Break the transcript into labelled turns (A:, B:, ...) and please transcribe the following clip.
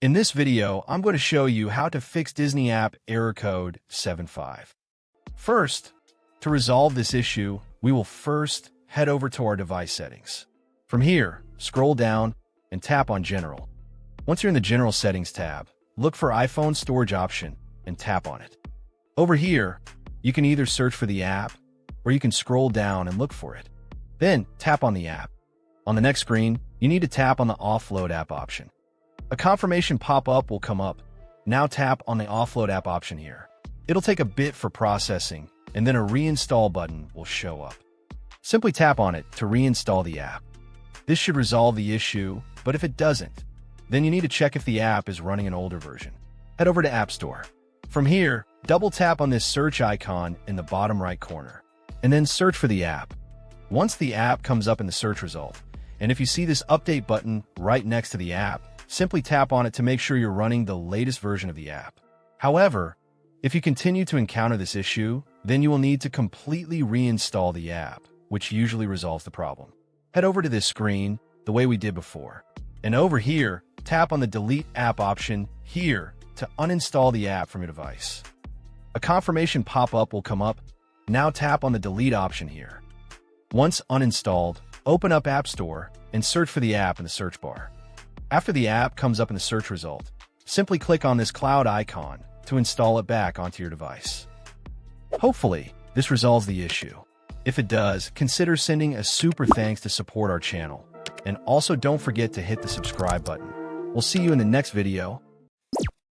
A: In this video, I'm going to show you how to fix Disney app error code 75. First, to resolve this issue, we will first head over to our device settings. From here, scroll down and tap on General. Once you're in the General Settings tab, look for iPhone Storage option and tap on it. Over here, you can either search for the app or you can scroll down and look for it. Then, tap on the app. On the next screen, you need to tap on the Offload app option. A confirmation pop-up will come up. Now tap on the Offload app option here. It'll take a bit for processing, and then a reinstall button will show up. Simply tap on it to reinstall the app. This should resolve the issue, but if it doesn't, then you need to check if the app is running an older version. Head over to App Store. From here, double tap on this search icon in the bottom right corner, and then search for the app. Once the app comes up in the search result, and if you see this update button right next to the app, simply tap on it to make sure you're running the latest version of the app. However, if you continue to encounter this issue, then you will need to completely reinstall the app, which usually resolves the problem. Head over to this screen the way we did before. And over here, tap on the Delete App option here to uninstall the app from your device. A confirmation pop-up will come up. Now tap on the Delete option here. Once uninstalled, open up App Store and search for the app in the search bar. After the app comes up in the search result, simply click on this cloud icon to install it back onto your device. Hopefully, this resolves the issue. If it does, consider sending a super thanks to support our channel. And also don't forget to hit the subscribe button. We'll see you in the next video.